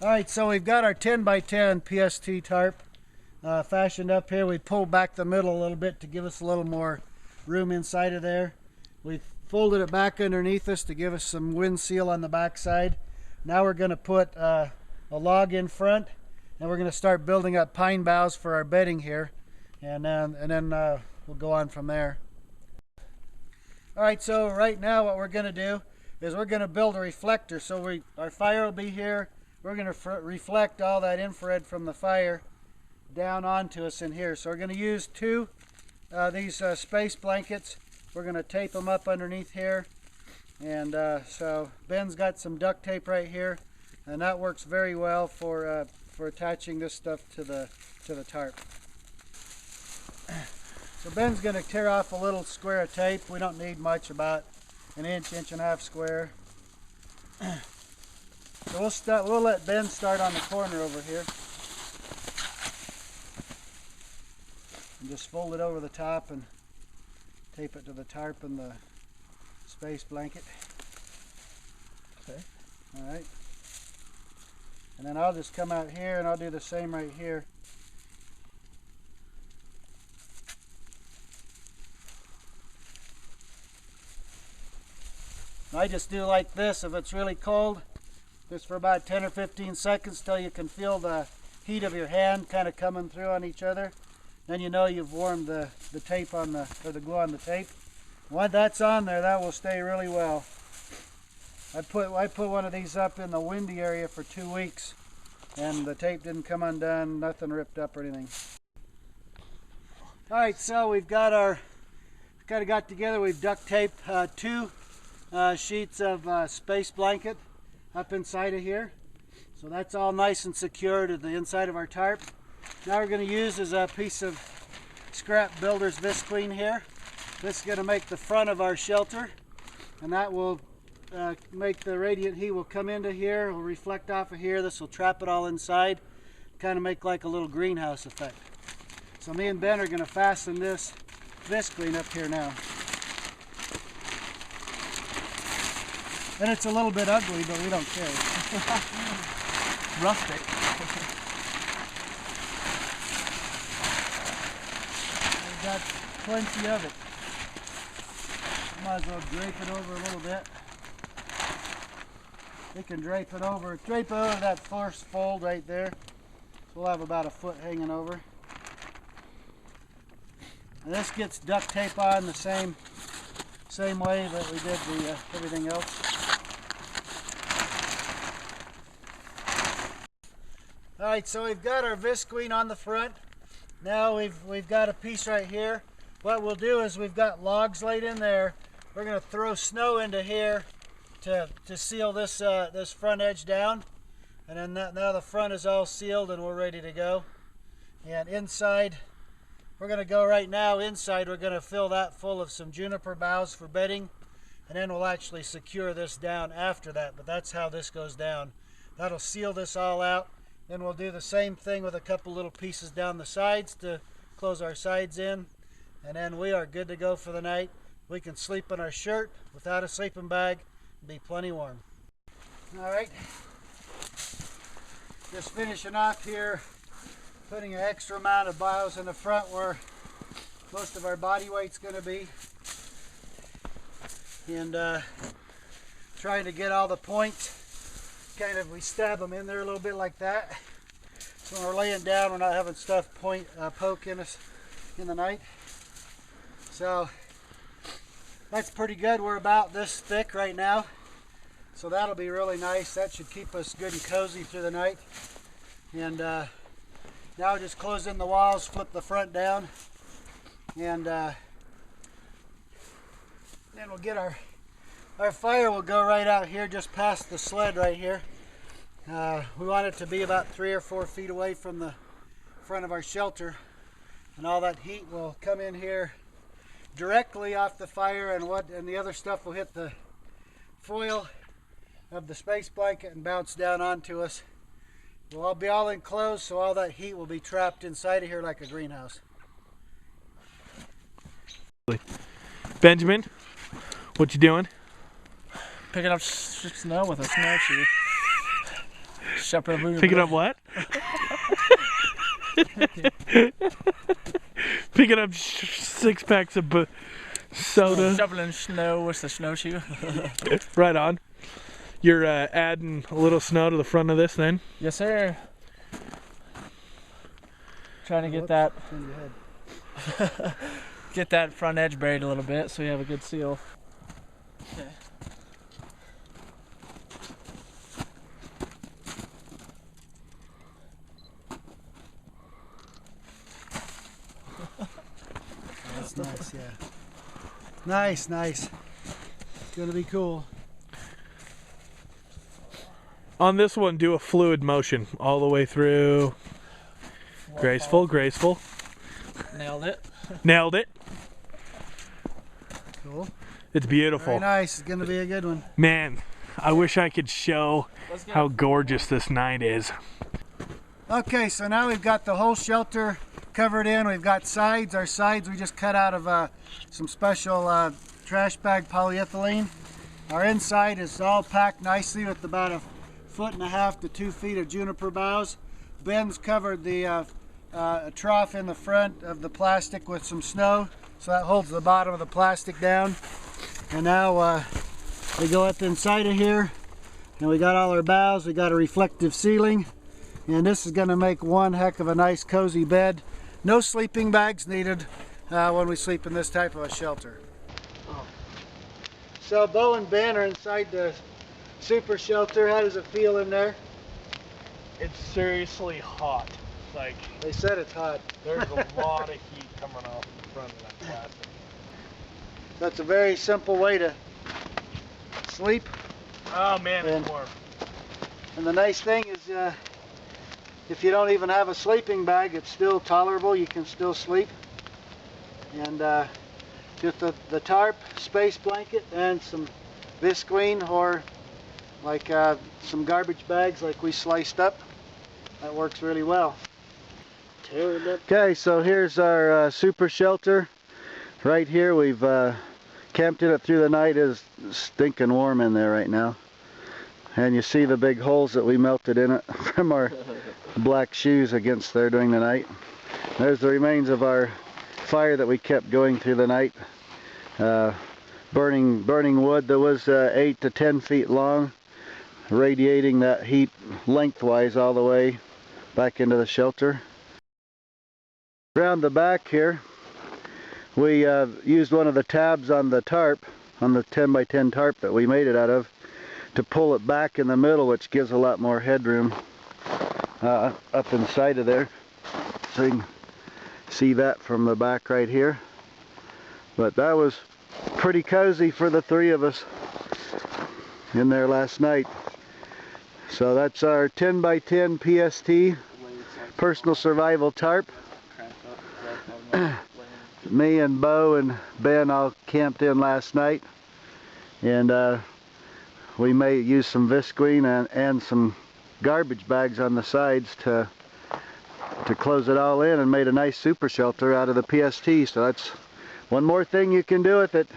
Alright, so we've got our 10 by 10 PST tarp fashioned up here. We pulled back the middle a little bit to give us a little more room inside of there. We've folded it back underneath us to give us some wind seal on the back side. Now we're going to put a log in front, and we're going to start building up pine boughs for our bedding here, and then we'll go on from there. Alright, so right now what we're going to do is we're going to build a reflector. So our fire will be here. We're going to reflect all that infrared from the fire down onto us in here. So we're going to use two these space blankets. We're going to tape them up underneath here. And so Ben's got some duct tape right here, and that works very well for attaching this stuff to the tarp. So Ben's going to tear off a little square of tape. We don't need much, about an inch and a half square. So we'll let Ben start on the corner over here. And just fold it over the top and tape it to the tarp and the space blanket. Okay. Alright. And then I'll just come out here and I'll do the same right here. I just do like this if it's really cold, just for about 10 or 15 seconds till you can feel the heat of your hand kind of coming through on each other. Then you know you've warmed the tape on the glue on the tape. Once that's on there, that will stay really well. I put one of these up in the windy area for 2 weeks, and the tape didn't come undone, nothing ripped up or anything. All right, so we've got got together. We've duct taped two sheets of space blanket up inside of here. So that's all nice and secure to the inside of our tarp. Now we're going to use is a piece of scrap builder's visqueen here. This is going to make the front of our shelter, and that will make the radiant heat will come into here, will reflect off of here. This will trap it all inside, kind of make like a little greenhouse effect. So me and Ben are going to fasten this visqueen up here now. And it's a little bit ugly, but we don't care. Rustic. We've got plenty of it. Might as well drape it over a little bit. We can drape over that first fold right there. So we'll have about a foot hanging over. And this gets duct tape on the same way that we did everything else. Alright, so we've got our visqueen on the front. Now we've got a piece right here. What we'll do is we've got logs laid in there. We're going to throw snow into here to seal this this front edge down. And then now the front is all sealed and we're ready to go. And inside, we're going to go right now inside. We're going to fill that full of some juniper boughs for bedding. And then we'll actually secure this down after that. But that's how this goes down. That'll seal this all out. Then we'll do the same thing with a couple little pieces down the sides to close our sides in. And then we are good to go for the night. We can sleep in our shirt without a sleeping bag and be plenty warm. Alright, just finishing off here, putting an extra amount of boughs in the front where most of our body weight's going to be. And trying to get all the points. We stab them in there a little bit like that. So when we're laying down, we're not having stuff poke in us in the night. So that's pretty good. We're about this thick right now. So that'll be really nice. That should keep us good and cozy through the night. And now just close in the walls, flip the front down, and then we'll get our fire will go right out here just past the sled right here. We want it to be about 3 or 4 feet away from the front of our shelter, and all that heat will come in here directly off the fire, and the other stuff will hit the foil of the space blanket and bounce down onto us. We'll all be all enclosed, so all that heat will be trapped inside of here like a greenhouse. Benjamin, what you doing? Picking up snow with a snowshoe. Picking up what? Picking up 6 packs of soda. Shoveling snow with the snowshoe. Right on. You're adding a little snow to the front of this then? Yes, sir. Trying to get that get that front edge buried a little bit so we have a good seal. Okay. That's nice, yeah. Nice, nice. It's gonna be cool. On this one, do a fluid motion all the way through. Graceful, graceful. Nailed it. Nailed it. Cool. It's beautiful. Very nice. It's gonna be a good one. Man, I wish I could show how gorgeous this night is. Okay, so now we've got the whole shelter covered in. We've got sides. Our sides we just cut out of some special trash bag polyethylene. Our inside is all packed nicely with about 1.5 to 2 feet of juniper boughs. Ben's covered the trough in the front of the plastic with some snow, so that holds the bottom of the plastic down. And now we go up inside of here, and we got all our boughs. We got a reflective ceiling, and this is going to make one heck of a nice cozy bed. No sleeping bags needed when we sleep in this type of a shelter. So Bo and Ben are inside the super shelter. How does it feel in there? It's seriously hot. Like, They said it's hot. there's a lot of heat coming off the front of that plastic. That's a very simple way to sleep. Oh man, And- it's warm. And the nice thing is if you don't even have a sleeping bag, it's still tolerable. You can still sleep. And just the tarp, space blanket, and some visqueen or like some garbage bags like we sliced up. That works really well. Okay, so here's our super shelter. Right here we've camped in it through the night. It's stinking warm in there right now. And you see the big holes that we melted in it from our black shoes against there during the night. There's the remains of our fire that we kept going through the night. Burning wood that was 8 to 10 feet long, radiating that heat lengthwise all the way back into the shelter. Around the back here, we used one of the tabs on the tarp, on the 10 by 10 tarp that we made it out of, to pull it back in the middle, which gives a lot more headroom up inside of there. So you can see that from the back right here. But that was pretty cozy for the 3 of us in there last night. So that's our 10 by 10 PST personal survival tarp. Me and Bo and Ben all camped in last night, and we may use some visqueen and some garbage bags on the sides to close it all in, and made a nice super shelter out of the PST. So that's one more thing you can do with it.